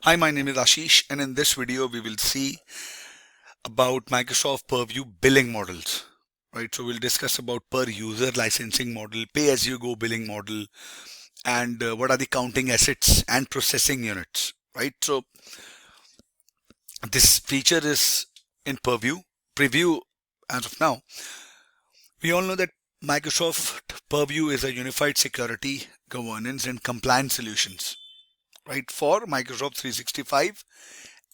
Hi, my name is Ashish, and in this video we will see about Microsoft Purview billing models. Right, so we'll discuss about per user licensing model, pay as you go billing model, and what are the counting assets and processing units. Right, so this feature is in preview as of now. We all know that Microsoft Purview is a unified security, governance, and compliance solutions, right, for Microsoft 365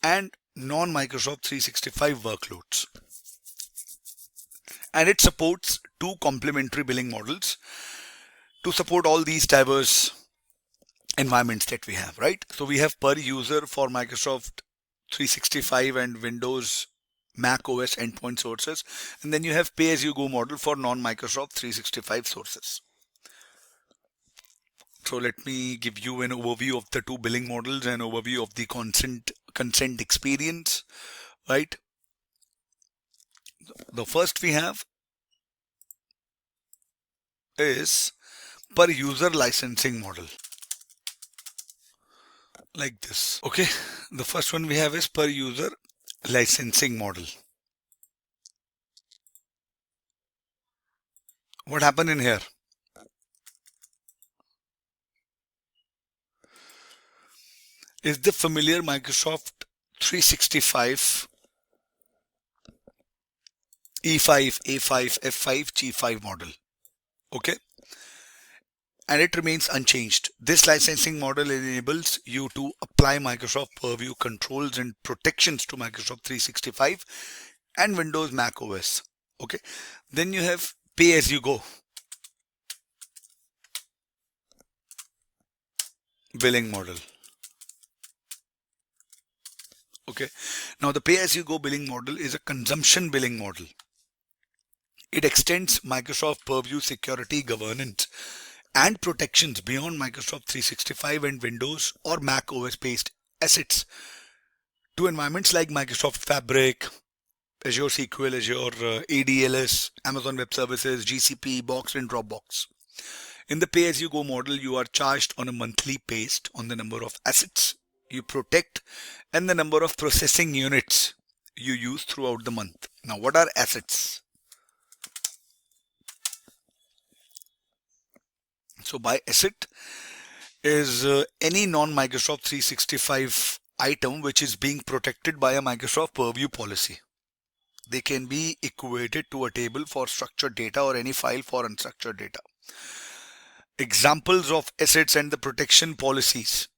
and non-Microsoft 365 workloads. And it supports two complementary billing models to support all these diverse environments that we have, right? So we have per user for Microsoft 365 and Windows, Mac OS endpoint sources, and then you have pay as you go model for non-Microsoft 365 sources. So let me give you an overview of the two billing models and overview of the consent experience, right? The first we have is per user licensing model, like this. Okay, the first one we have is per user licensing model. What happened in here? Is the familiar Microsoft 365 E5, A5, F5, G5 model. Okay, and it remains unchanged. This licensing model enables you to apply Microsoft Purview controls and protections to Microsoft 365 and Windows Mac OS. Okay, then you have pay as you go billing model. Okay, now the pay as you go billing model is a consumption billing model. It extends Microsoft Purview security, governance, and protections beyond Microsoft 365 and Windows or Mac OS based assets to environments like Microsoft Fabric, Azure SQL, Azure ADLS, Amazon Web Services, GCP, Box, and Dropbox. In the pay as you go model, you are charged on a monthly based on the number of assets you protect and the number of processing units you use throughout the month. Now, what are assets? So by asset is any non-Microsoft 365 item which is being protected by a Microsoft Purview policy. They can be equated to a table for structured data or any file for unstructured data. Examples of assets and the protection policies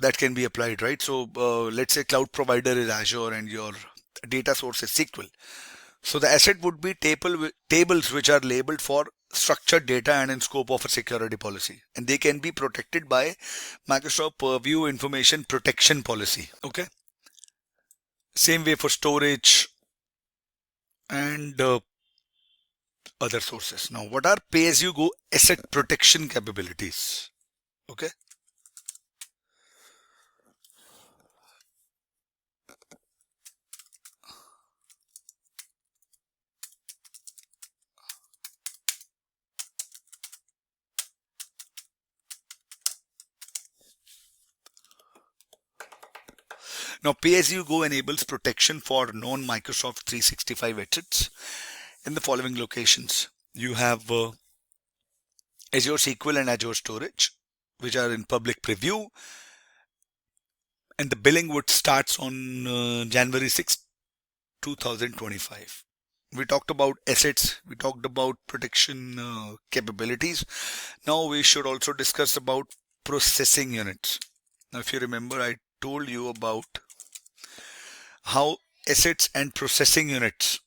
that can be applied, right? So let's say cloud provider is Azure and your data source is SQL. So the asset would be tables which are labeled for structured data and in scope of a security policy, and they can be protected by Microsoft Purview information protection policy. Okay, same way for storage and other sources. Now, what are pay as you go asset protection capabilities? Okay, now pay as you go enables protection for non-Microsoft 365 assets in the following locations. You have Azure SQL and Azure Storage, which are in public preview, and the billing would start on January 6th, 2025. We talked about assets, we talked about protection capabilities. Now we should also discuss about processing units. Now, if you remember, I told you about how assets and processing units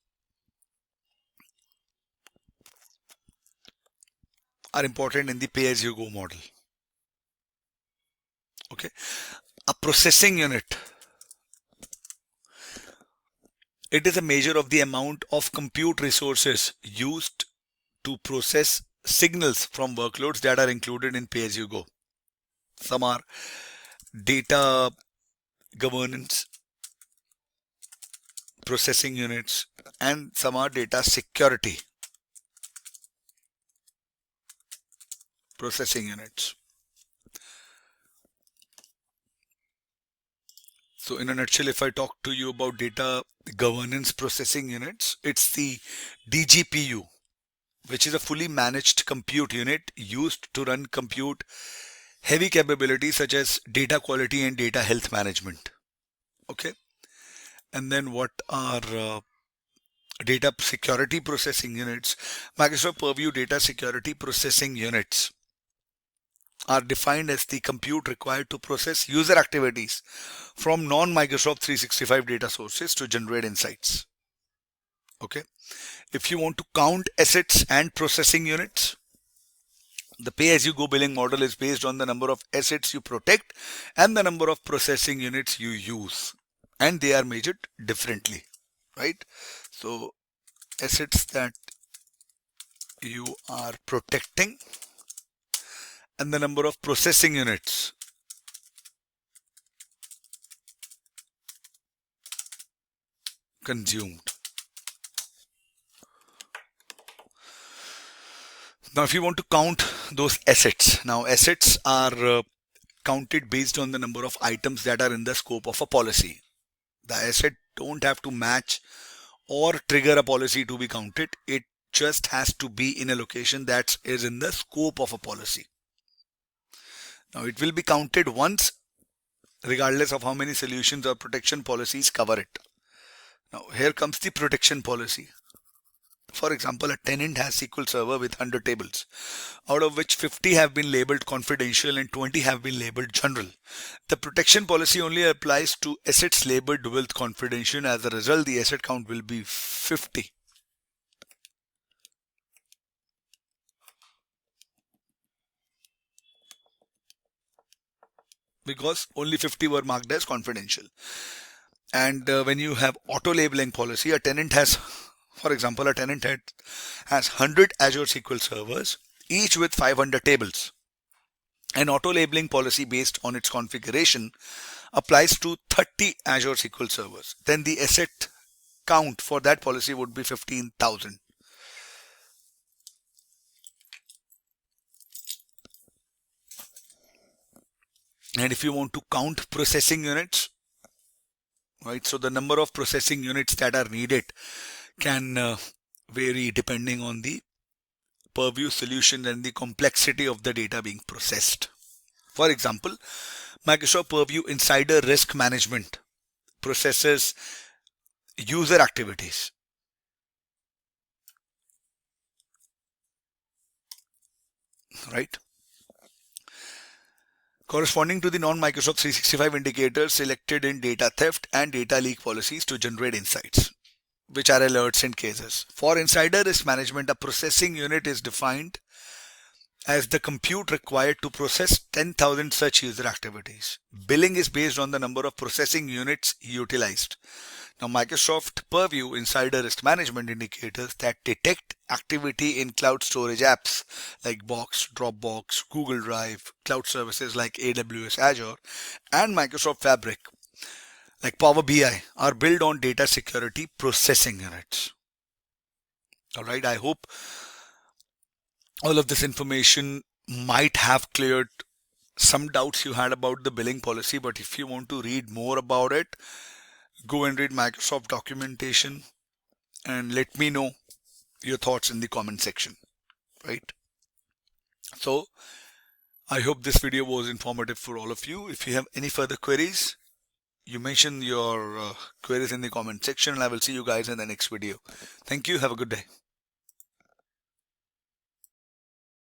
are important in the pay-as-you-go model. Okay, a processing unit, it is a measure of the amount of compute resources used to process signals from workloads that are included in pay-as-you-go. Some are data governance processing units, and some are data security processing units. So in a nutshell, if I talk to you about data governance processing units, it's the DGPU, which is a fully managed compute unit used to run compute heavy capabilities such as data quality and data health management. Okay. And then what are data security processing units? Microsoft Purview data security processing units are defined as the compute required to process user activities from non-Microsoft 365 data sources to generate insights. Okay. If you want to count assets and processing units, the pay-as-you-go billing model is based on the number of assets you protect and the number of processing units you use, and they are measured differently, right? So assets that you are protecting and the number of processing units consumed. Now, if you want to count those assets, now assets are counted based on the number of items that are in the scope of a policy. The asset don't have to match or trigger a policy to be counted. It just has to be in a location that is in the scope of a policy. Now, it will be counted once, regardless of how many solutions or protection policies cover it. Now, here comes the protection policy. For example, a tenant has SQL Server with 100 tables, out of which 50 have been labeled confidential and 20 have been labeled general. The protection policy only applies to assets labeled with confidential. As a result, the asset count will be 50. Because only 50 were marked as confidential. And when you have auto labeling policy, a tenant has, for example, a tenant has 100 Azure SQL servers, each with 500 tables. An auto labeling policy based on its configuration applies to 30 Azure SQL servers. Then the asset count for that policy would be 15,000. And if you want to count processing units, right, so the number of processing units that are needed can vary depending on the Purview solution and the complexity of the data being processed. For example, Microsoft Purview Insider Risk Management processes user activities. Right? Corresponding to the non-Microsoft 365 indicators selected in data theft and data leak policies to generate insights, which are alerts and cases. For insider risk management, a processing unit is defined as the compute required to process 10,000 such user activities. Billing is based on the number of processing units utilized. Now, Microsoft Purview Insider Risk Management indicators that detect activity in cloud storage apps like Box, Dropbox, Google Drive, cloud services like AWS, Azure, and Microsoft Fabric like Power BI are built on data security processing units. All right, I hope all of this information might have cleared some doubts you had about the billing policy, but if you want to read more about it, go and read Microsoft documentation and let me know your thoughts in the comment section, right? So I hope this video was informative for all of you. If you have any further queries, you mention your queries in the comment section and I will see you guys in the next video. Thank you. Have a good day.